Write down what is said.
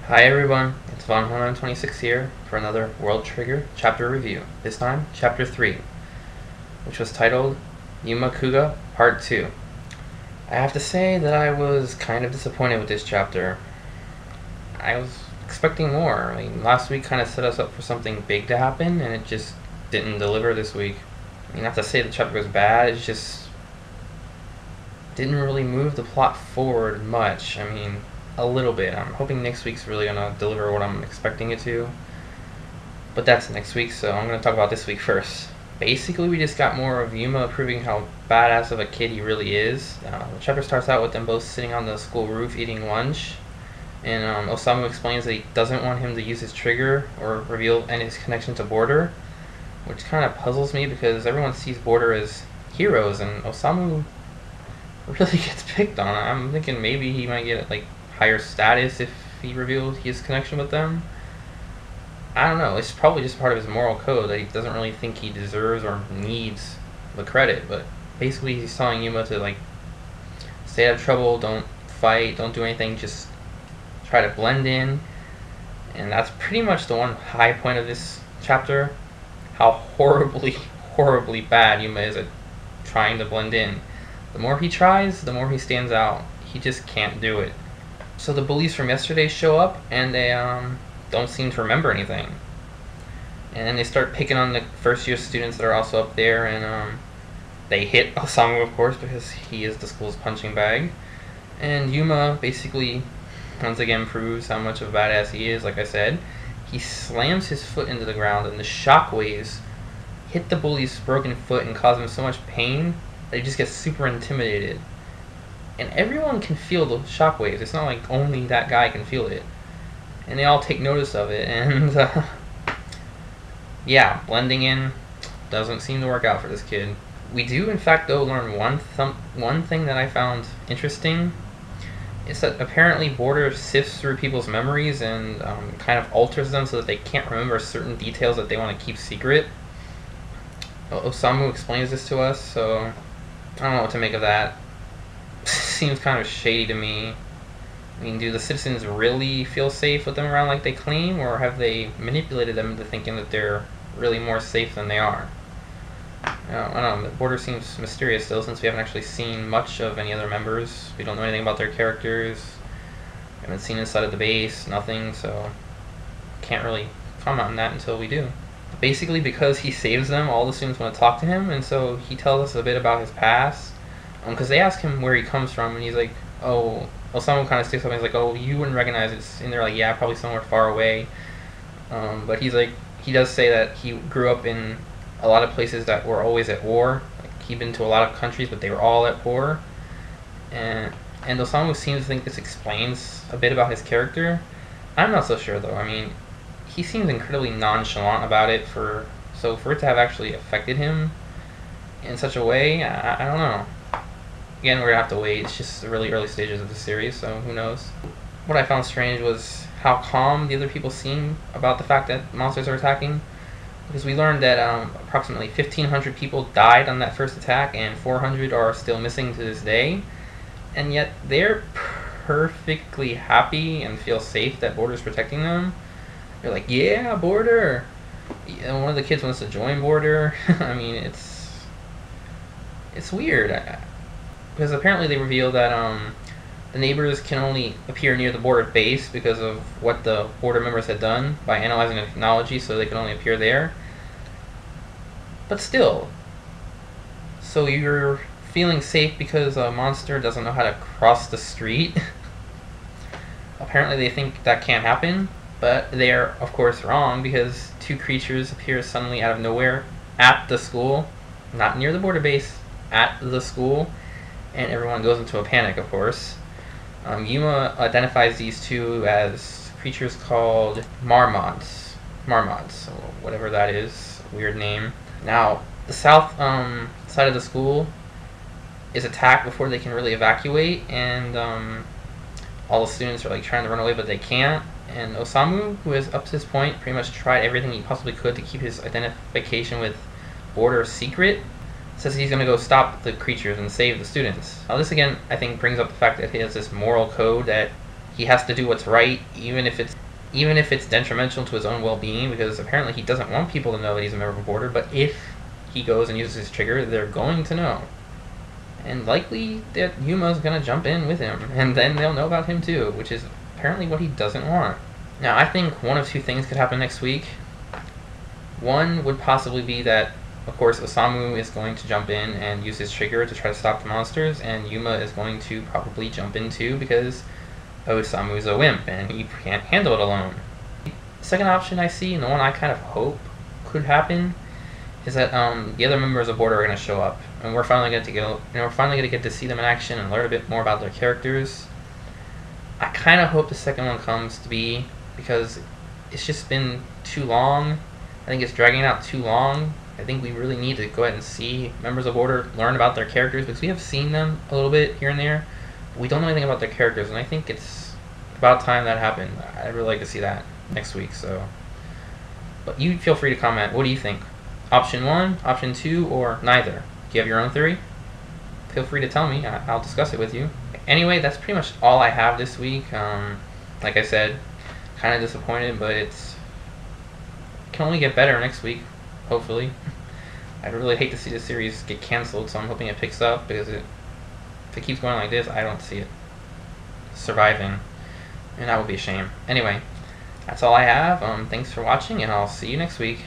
Hi everyone, it's Von126 here for another World Trigger chapter review. This time, chapter 3, which was titled Yuma Kuga Part 2. I have to say that I was kind of disappointed with this chapter. I was expecting more. I mean, last week kind of set us up for something big to happen, and it just didn't deliver this week. I mean, not to say the chapter was bad, it just didn't really move the plot forward much. I mean, a little bit. I'm hoping next week's really gonna deliver what I'm expecting it to. But that's next week, so I'm gonna talk about this week first. Basically, we just got more of Yuma proving how badass of a kid he really is. The chapter starts out with them both sitting on the school roof eating lunch, and Osama explains that he doesn't want him to use his trigger or reveal any his connection to Border, which kind of puzzles me because everyone sees Border as heroes, and Osama really gets picked on. I'm thinking maybe he might get like higher status if he revealed his connection with them. I don't know, it's probably just part of his moral code that he doesn't really think he deserves or needs the credit, but basically he's telling Yuma to like stay out of trouble, don't fight, don't do anything, just try to blend in. And that's pretty much the one high point of this chapter, how horribly bad Yuma is at trying to blend in. The more he tries, the more he stands out. He just can't do it. So the bullies from yesterday show up, and they don't seem to remember anything. And then they start picking on the first-year students that are also up there, and they hit Osama, of course, because he is the school's punching bag. And Yuma basically, once again, proves how much of a badass he is, like I said. He slams his foot into the ground, and the shockwaves hit the bully's broken foot and cause him so much pain that he just gets super intimidated. And everyone can feel the shockwaves. It's not like only that guy can feel it. And they all take notice of it. And yeah, blending in doesn't seem to work out for this kid. We do, in fact, though, learn one thing that I found interesting. It's that apparently Border sifts through people's memories and kind of alters them so that they can't remember certain details that they want to keep secret. Osamu explains this to us, so I don't know what to make of that. Seems kind of shady to me. I mean, do the citizens really feel safe with them around like they claim, or have they manipulated them into thinking that they're really more safe than they are? I don't know. The Border seems mysterious still, since we haven't actually seen much of any other members. We don't know anything about their characters. We haven't seen inside of the base, nothing, so can't really comment on that until we do. Basically, because he saves them, all the students want to talk to him, and so he tells us a bit about his past. Because they ask him where he comes from, and he's like, oh, well, someone kind of sticks up and he's like, oh, you wouldn't recognize it. And they're like, yeah, probably somewhere far away. But he's like, he does say that he grew up in a lot of places that were always at war. Like, he'd been to a lot of countries, but they were all at war. And Osamu seems to think this explains a bit about his character. I'm not so sure, though. I mean, he seems incredibly nonchalant about it, so for it to have actually affected him in such a way, I don't know. Again, we're gonna have to wait. It's just the really early stages of the series, so who knows. What I found strange was how calm the other people seem about the fact that monsters are attacking. Because we learned that approximately 1,500 people died on that first attack, and 400 are still missing to this day. And yet they're perfectly happy and feel safe that Border's protecting them. They're like, yeah, Border! And one of the kids wants to join Border. I mean, it's weird. Because apparently they reveal that the neighbors can only appear near the Border base because of what the Border members had done by analyzing the technology, so they can only appear there. But still, so you're feeling safe because a monster doesn't know how to cross the street? Apparently they think that can't happen, but they're of course wrong, because two creatures appear suddenly out of nowhere at the school, not near the Border base, at the school. And everyone goes into a panic, of course. Yuma identifies these two as creatures called marmots. Marmots, so whatever that is, weird name. Now, the south side of the school is attacked before they can really evacuate, and all the students are like trying to run away, but they can't. And Osamu, who has up to this point pretty much tried everything he possibly could to keep his identification with Border secret, says he's going to go stop the creatures and save the students. Now this again, I think, brings up the fact that he has this moral code that he has to do what's right, even if it's detrimental to his own well-being, because apparently he doesn't want people to know that he's a member of the Border. But if he goes and uses his trigger, they're going to know, and likely that Yuma's gonna jump in with him, and then they'll know about him too, which is apparently what he doesn't want. Now, I think one of two things could happen next week. One would possibly be that, of course, Osamu is going to jump in and use his trigger to try to stop the monsters, and Yuma is going to probably jump in too, because Osamu is a wimp and he can't handle it alone. The second option I see, and the one I kind of hope could happen, is that the other members of Border are going to show up, and we're finally going to get to see them in action and learn a bit more about their characters. I kind of hope the second one comes to be, because it's just been too long. I think it's dragging out too long. I think we really need to go ahead and see members of Border learn about their characters, because we have seen them a little bit here and there, but we don't know anything about their characters, and I think it's about time that happened. I'd really like to see that next week. So, but you feel free to comment. What do you think? Option 1, option 2, or neither? Do you have your own theory? Feel free to tell me. I'll discuss it with you. Anyway, that's pretty much all I have this week. Like I said, kind of disappointed, but it can only get better next week, hopefully. I'd really hate to see the series get canceled, so I'm hoping it picks up, because if it keeps going like this, I don't see it surviving, and that would be a shame. Anyway, that's all I have. Thanks for watching, and I'll see you next week.